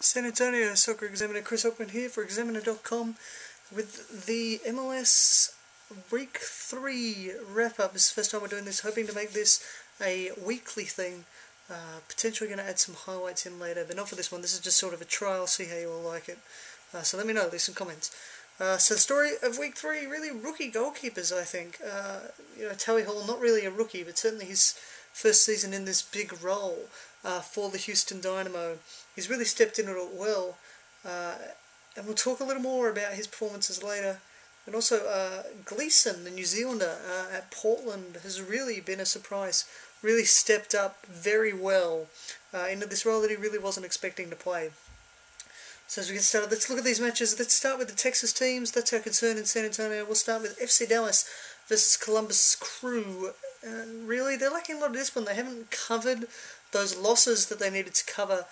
San Antonio Soccer Examiner Chris Hockman here for Examiner.com with the MLS Week 3 wrap-up. This is the first time we're doing this, hoping to make this a weekly thing. Potentially going to add some highlights in later, but not for this one. This is just sort of a trial, see how you all like it. So let me know, leave some comments. So the story of Week 3, really rookie goalkeepers, I think. Tally Hall, not really a rookie, but certainly his first season in this big role for the Houston Dynamo. He's really stepped into it well, and we'll talk a little more about his performances later. And also Gleeson, the New Zealander at Portland, has really been a surprise. Really stepped up very well into this role that he really wasn't expecting to play. So as we get started, let's look at these matches. Let's start with the Texas teams. That's our concern in San Antonio. We'll start with FC Dallas versus Columbus Crew. Really, they're lacking a lot of discipline. They haven't covered those losses that they needed to cover.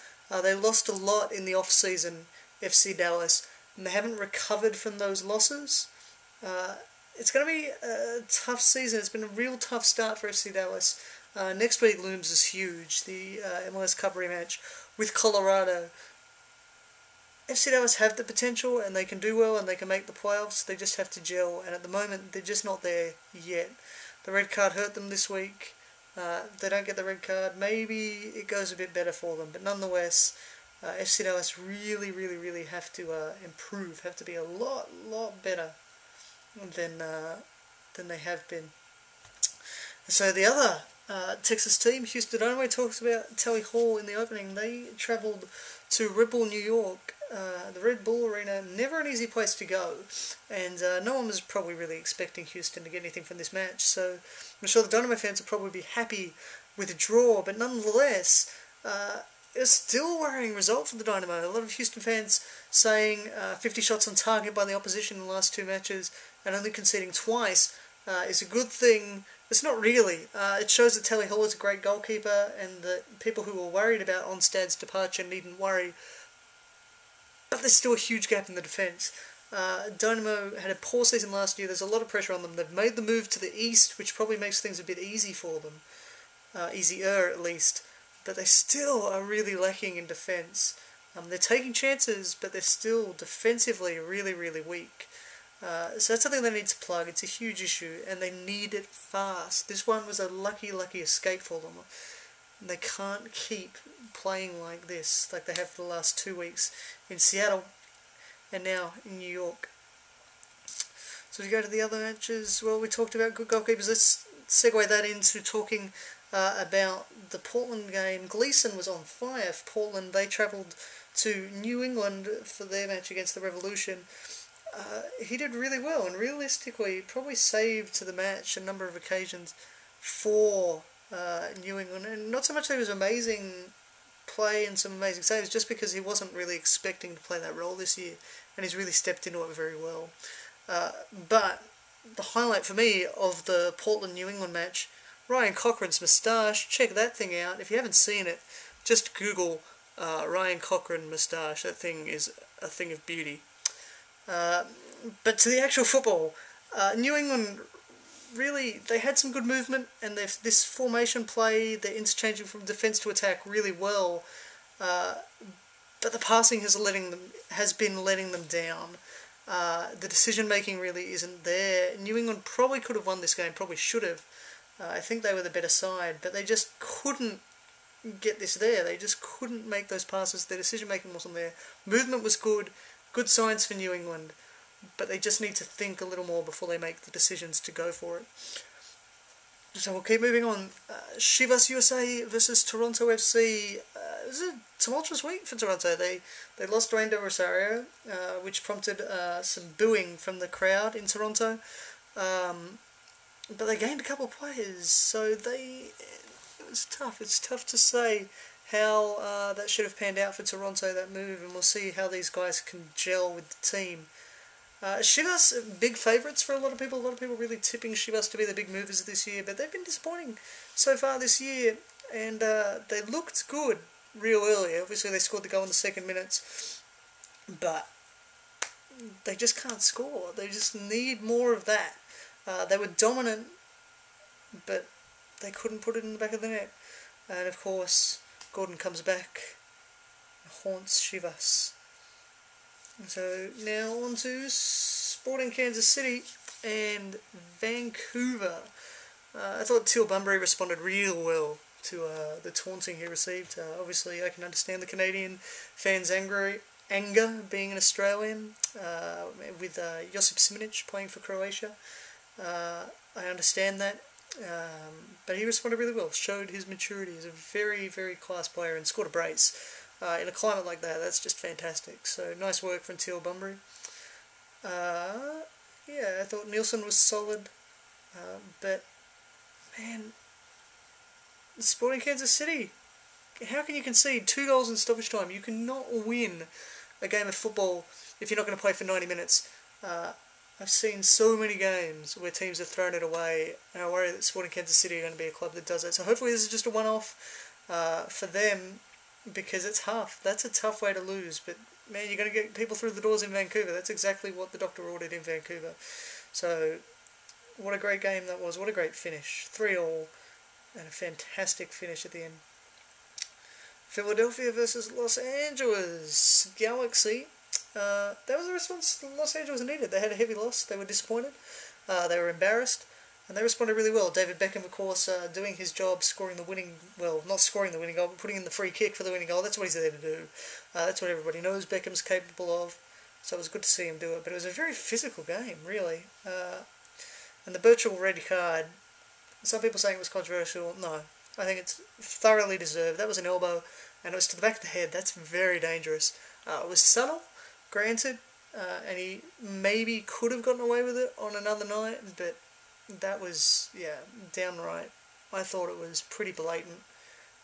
They lost a lot in the off-season, FC Dallas, and they haven't recovered from those losses. It's going to be a tough season. It's been a real tough start for FC Dallas. Next week looms as huge, the MLS Cup rematch with Colorado. FC Dallas have the potential, and they can do well, and they can make the playoffs. They just have to gel, and at the moment, they're just not there yet. The red card hurt them this week. They don't get the red card. Maybe it goes a bit better for them, but nonetheless, FC Dallas really have to improve, have to be a lot better than they have been. So the other Texas team, Houston Dynamo, talks about Tally Hall in the opening. They travelled to Red Bull, New York. The Red Bull Arena, never an easy place to go, and no one was probably really expecting Houston to get anything from this match, so I'm sure the Dynamo fans will probably be happy with a draw, but nonetheless, it was still a worrying result for the Dynamo. A lot of Houston fans saying 50 shots on target by the opposition in the last two matches, and only conceding twice is a good thing. It's not really. It shows that Tally Hall is a great goalkeeper, and that people who were worried about Onstad's departure needn't worry. But there's still a huge gap in the defence. Dynamo had a poor season last year. There's a lot of pressure on them. They've made the move to the east, which probably makes things a bit easy for them. Easier, at least. But they still are really lacking in defence. They're taking chances, but they're still defensively really weak. So that's something they need to plug. It's a huge issue, and they need it fast. This one was a lucky escape for them. They can't keep playing like this, like they have for the last 2 weeks in Seattle and now in New York. So if you go to the other matches, well, we talked about good goalkeepers. Let's segue that into talking about the Portland game. Gleeson was on fire for Portland. They travelled to New England for their match against the Revolution. He did really well, and realistically probably saved to the match a number of occasions for New England, and not so much that he was amazing play and some amazing saves, just because he wasn't really expecting to play that role this year, and he's really stepped into it very well. But the highlight for me of the Portland-New England match, Ryan Cochran's moustache. Check that thing out. If you haven't seen it, just Google Ryan Cochran moustache. That thing is a thing of beauty. But to the actual football, New England, really, they had some good movement, and this formation play, they're interchanging from defence to attack really well, but the passing has been letting them down. The decision-making really isn't there. New England probably could have won this game, probably should have. I think they were the better side, but they just couldn't get this there. They just couldn't make those passes. Their decision-making wasn't there. Movement was good signs for New England, but they just need to think a little more before they make the decisions to go for it. So we'll keep moving on. Chivas USA versus Toronto FC. It was a tumultuous week for Toronto. They lost Dwayne De Rosario, which prompted some booing from the crowd in Toronto. But they gained a couple of players, so it was tough. It's tough to say how that should have panned out for Toronto, that move, and we'll see how these guys can gel with the team. Chivas, big favourites for a lot of people. A lot of people really tipping Chivas to be the big movers this year, but they've been disappointing so far this year, and they looked good real early. Obviously, they scored the goal in the second minutes, but they just can't score. They just need more of that. They were dominant, but they couldn't put it in the back of the net. And of course, Gordon comes back haunts Chivas. So now on to Sporting Kansas City and Vancouver. I thought Teal Bunbury responded real well to the taunting he received. Obviously, I can understand the Canadian fans' anger being an Australian, with Josip Simanic playing for Croatia. I understand that, but he responded really well, showed his maturity as a very, very class player, and scored a brace. In a climate like that, that's just fantastic. So nice work from Teal Bunbury. Yeah, I thought Nielsen was solid, but man, Sporting Kansas City, how can you concede 2 goals in stoppage time? You cannot win a game of football if you're not going to play for 90 minutes. I've seen so many games where teams have thrown it away, and I worry that Sporting Kansas City are going to be a club that does that. So hopefully this is just a one-off for them, because it's tough. That's a tough way to lose, but man, you're going to get people through the doors in Vancouver. That's exactly what the doctor ordered in Vancouver. So what a great game that was. What a great finish. 3-3, and a fantastic finish at the end. Philadelphia versus Los Angeles Galaxy. That was the response Los Angeles needed. They had a heavy loss. They were disappointed. They were embarrassed. And they responded really well. David Beckham, of course, doing his job, scoring the winning... Well, not scoring the winning goal, but putting in the free kick for the winning goal. That's what he's there to do. That's what everybody knows Beckham's capable of. So it was good to see him do it. But it was a very physical game, really. And the Birchall red card, some people saying it was controversial. No, I think it's thoroughly deserved. That was an elbow, and it was to the back of the head. That's very dangerous. It was subtle, granted, and he maybe could have gotten away with it on another night, but that was, yeah, downright. I thought it was pretty blatant,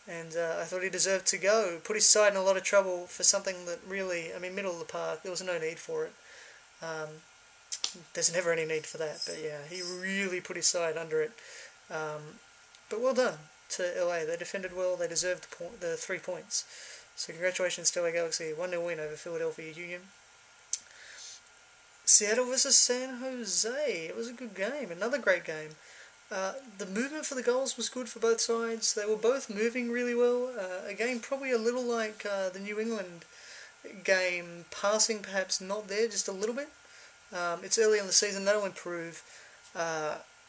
and I thought he deserved to go. Put his side in a lot of trouble for something that really, I mean, middle of the park, there was no need for it. There's never any need for that, but yeah, he really put his side under it. But well done to LA. They defended well. They deserved the 3 points. So congratulations to LA Galaxy. 1-0 win over Philadelphia Union. Seattle versus San Jose. It was a good game. Another great game. The movement for the goals was good for both sides. They were both moving really well. Again, probably a little like the New England game. Passing perhaps not there, just a little bit. It's early in the season. That'll improve.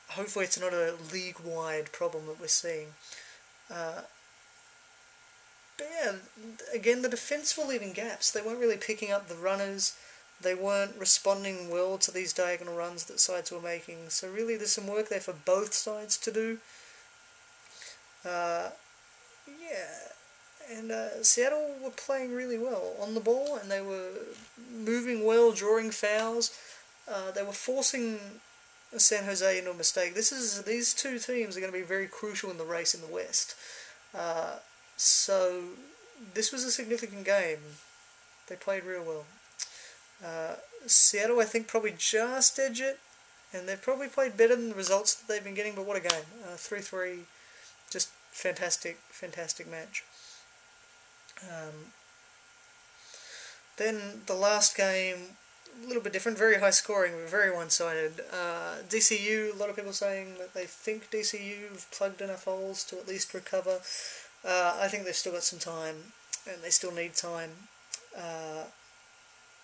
Hopefully it's not a league-wide problem that we're seeing. But yeah, again, the defence were leaving gaps. They weren't really picking up the runners. They weren't responding well to these diagonal runs that sides were making. So really there's some work there for both sides to do. Yeah, and Seattle were playing really well on the ball, and they were moving well, drawing fouls. They were forcing San Jose into a mistake. These two teams are going to be very crucial in the race in the West. So this was a significant game. They played real well. Seattle, I think, probably just edged it, and they've probably played better than the results that they've been getting, but what a game. 3-3, just fantastic, fantastic match. Then the last game, a little bit different, very high scoring, very one-sided. DCU, a lot of people saying that they think DCU have plugged enough holes to at least recover. I think they've still got some time, and they still need time.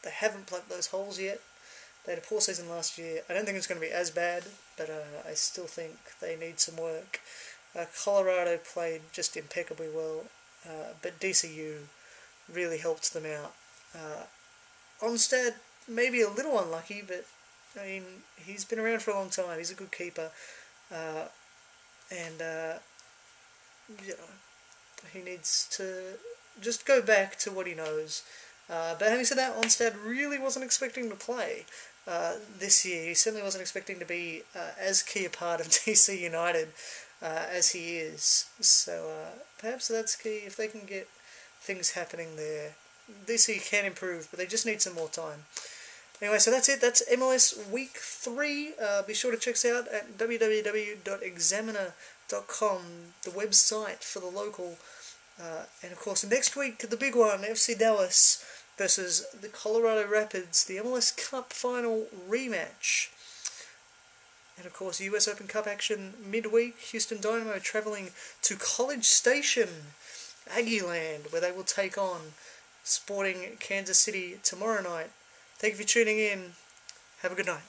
They haven't plugged those holes yet. They had a poor season last year. I don't think it's going to be as bad, but I still think they need some work. Colorado played just impeccably well, but DCU really helped them out. Onstad, maybe a little unlucky, but I mean, he's been around for a long time. He's a good keeper, and you know, he needs to just go back to what he knows. But having said that, Onstad really wasn't expecting to play this year. He certainly wasn't expecting to be as key a part of DC United as he is. So perhaps that's key. If they can get things happening there, DC can improve, but they just need some more time. Anyway, so that's it. That's MLS Week 3. Be sure to check us out at www.examiner.com, the website for the local. And of course, next week, the big one, FC Dallas versus the Colorado Rapids, the MLS Cup final rematch. And of course, US Open Cup action midweek. Houston Dynamo travelling to College Station, Aggieland, where they will take on sporting Kansas City tomorrow night. Thank you for tuning in. Have a good night.